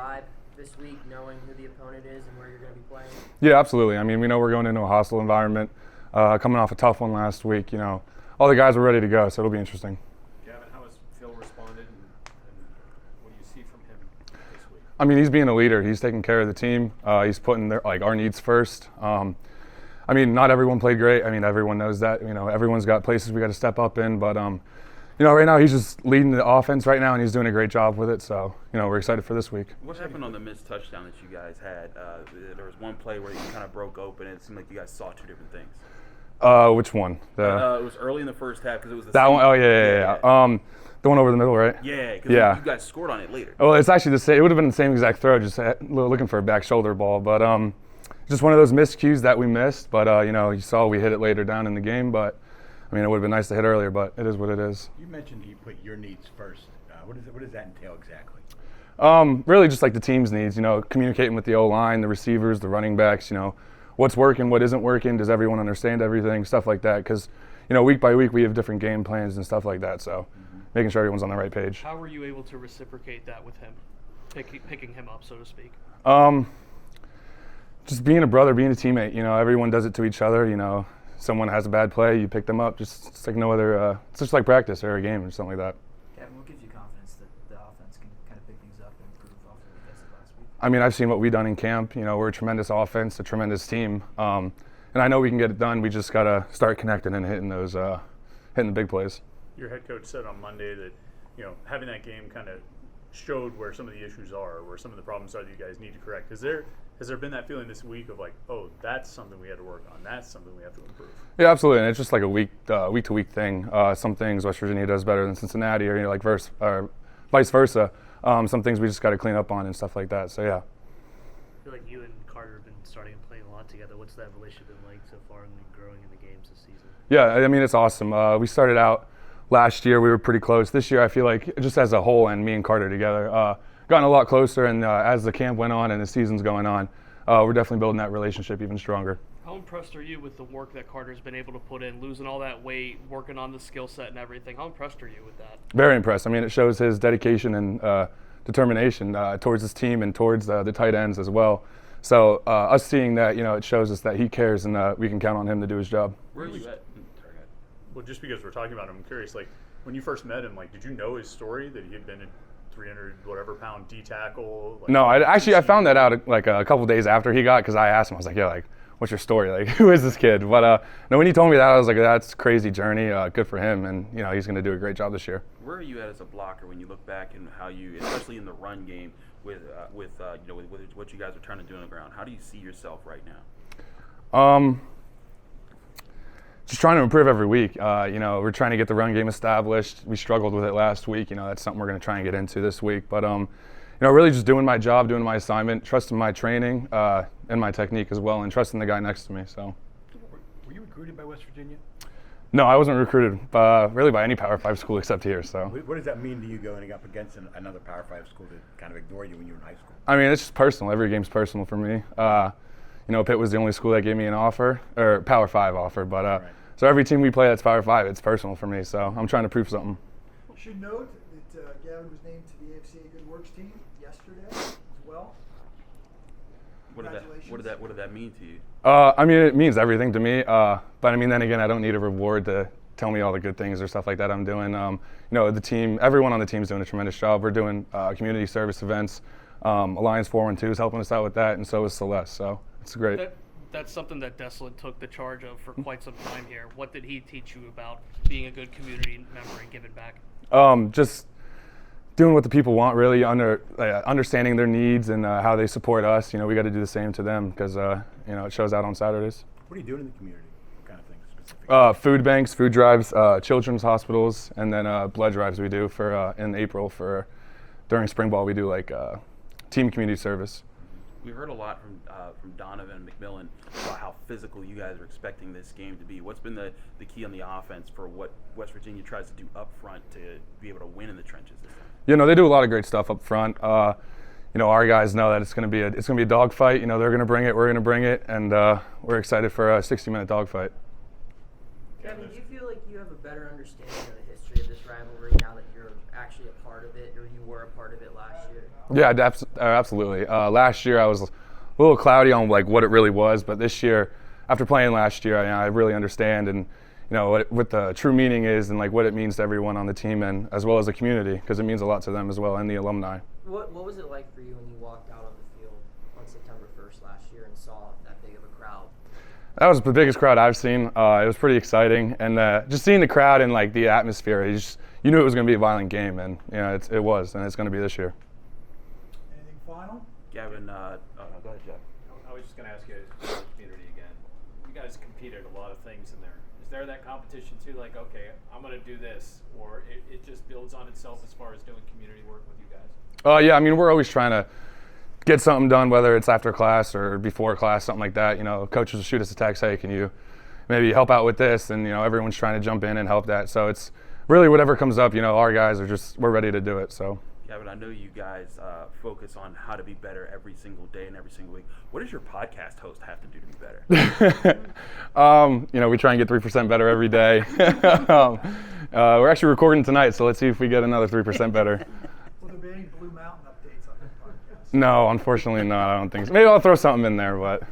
vibe this week, knowing who the opponent is and where you're going to be playing? Yeah, absolutely. I mean, we know we're going into a hostile environment, coming off a tough one last week. You know, all the guys are ready to go, so it'll be interesting. Gavin, how has Phil responded, and what do you see from him this week? I mean, he's being a leader. He's taking care of the team. He's putting our needs first. I mean, not everyone played great. I mean, everyone knows that. You know, everyone's got places we got to step up in, but you know, right now he's just leading the offense right now, and he's doing a great job with it. So, you know, we're excited for this week. What happened on the missed touchdown that you guys had? There was one play where you kind of broke open, and it seemed like you guys saw two different things. Which one? It was early in the first half because it was the that same. one. Oh yeah. The one over the middle, right? Yeah, because you guys scored on it later. Well, it's actually the same. It would have been the same exact throw, just looking for a back shoulder ball. But just one of those miscues that we missed. But you know, you saw we hit it later down in the game. But I mean, it would have been nice to hit earlier. But it is what it is. You mentioned you put your needs first. What does that entail exactly? Really, just like the team's needs. You know, communicating with the O-line, the receivers, the running backs. You know, what's working, what isn't working. Does everyone understand everything? Stuff like that. Because you know, week by week we have different game plans and stuff like that. So. Making sure everyone's on the right page. How were you able to reciprocate that with him, picking him up, so to speak? Just being a brother, being a teammate. You know, everyone does it to each other. You know, someone has a bad play, you pick them up. It's like no other. It's just like practice or a game or something like that. Gavin, what gives you confidence that the offense can kind of pick things up and improve off of what they did last week? I mean, I've seen what we've done in camp. You know, we're a tremendous offense, a tremendous team, and I know we can get it done. We just gotta start connecting and hitting those, hitting the big plays. Your head coach said on Monday that, you know, having that game kind of showed where some of the issues are, where some of the problems are that you guys need to correct. Has there been that feeling this week of like, oh, that's something we had to work on, that's something we have to improve? Yeah, absolutely, and it's just like a week to week thing. Some things West Virginia does better than Cincinnati, or you know, like vice versa. Some things we just got to clean up on and stuff like that. So yeah. I feel like you and Carter have been starting and playing a lot together. What's that relationship been like so far and growing in the games this season? Yeah, I mean, it's awesome. We started out last year, we were pretty close. This year, I feel like just as a whole, and me and Carter together, gotten a lot closer. And as the camp went on and the season's going on, we're definitely building that relationship even stronger. How impressed are you with the work that Carter's been able to put in, losing all that weight, working on the skill set and everything? How impressed are you with that? Very impressed. I mean, it shows his dedication and determination towards his team and towards the tight ends as well. So us seeing that, you know, it shows us that he cares and we can count on him to do his job. Where are you at? Well, just because we're talking about him, I'm curious, like, when you first met him, like, did you know his story, that he had been a 300 whatever pound D tackle? Like, no, I found that out like a couple days after he got, because I asked him, I was like, yeah, like, what's your story? Like, who is this kid? But no, when he told me that, I was like, that's a crazy journey. Good for him, and you know, he's going to do a great job this year. Where are you at as a blocker when you look back and how you, especially in the run game, with what you guys are trying to do on the ground? How do you see yourself right now? Just trying to improve every week. You know, we're trying to get the run game established. We struggled with it last week. You know, that's something we're going to try and get into this week. But you know, really just doing my job, doing my assignment, trusting my training and my technique as well, and trusting the guy next to me. So. Were you recruited by West Virginia? No, I wasn't recruited really by any Power 5 school except here. So. What does that mean to you going up against another Power 5 school that kind of ignored you when you were in high school? I mean, it's just personal. Every game's personal for me. You know, Pitt was the only school that gave me an offer, or Power 5 offer, but right. So every team we play that's Power 5, it's personal for me. So I'm trying to prove something. Should note that Gavin was named to the AFCA Good Works team yesterday as well. What did that mean to you? I mean, it means everything to me. But I mean, then again, I don't need a reward to tell me all the good things or stuff like that I'm doing. You know, the team, everyone on the team is doing a tremendous job. We're doing community service events. Alliance 412 is helping us out with that, and so is Celeste. So it's great. That's something that Deslin took the charge of for quite some time here. What did he teach you about being a good community member and giving back? Just doing what the people want, really understanding their needs and how they support us. You know, we got to do the same to them because you know, it shows out on Saturdays. What are you doing in the community? What kind of things specifically? Food banks, food drives, children's hospitals, and then blood drives we do for in April during spring ball. We do like team community service. We heard a lot from Donovan and McMillan about how physical you guys are expecting this game to be. What's been the key on the offense for what West Virginia tries to do up front to be able to win in the trenches this time? You know, they do a lot of great stuff up front. You know, our guys know that it's going to be a dogfight. You know, they're going to bring it, we're going to bring it, and we're excited for a 60-minute dogfight. Gavin, do you feel like you have a better understanding of the history of this rivalry now that you're actually a part of it, or you were a part of it last year? Yeah, absolutely. Last year I was a little cloudy on like what it really was, but this year, after playing last year, I really understand and what the true meaning is and like what it means to everyone on the team and as well as the community because it means a lot to them as well and the alumni. What was it like for you when you walked out on the field on September 1st last year and saw that big of a crowd? That was the biggest crowd I've seen. It was pretty exciting, and just seeing the crowd and like the atmosphere, you knew it was going to be a violent game, and it was, and it's going to be this year. Anything final? Gavin, no, go ahead, Jeff. I was just going to ask you about the community again. You guys competed a lot of things in there. Is there that competition too? Like, okay, I'm going to do this, or it just builds on itself as far as doing community work with you guys? Yeah, I mean, we're always trying to get something done, whether it's after class or before class, something like that. Coaches will shoot us a text, hey, can you maybe help out with this? And, everyone's trying to jump in and help that. So it's really whatever comes up, our guys we're ready to do it. So. Gavin, I know you guys focus on how to be better every single day and every single week. What does your podcast host have to do to be better? We try and get 3% better every day. We're actually recording tonight, so let's see if we get another 3% better. Will there be any Blue Mountain updates on that podcast? No, unfortunately not. I don't think so. Maybe I'll throw something in there, but.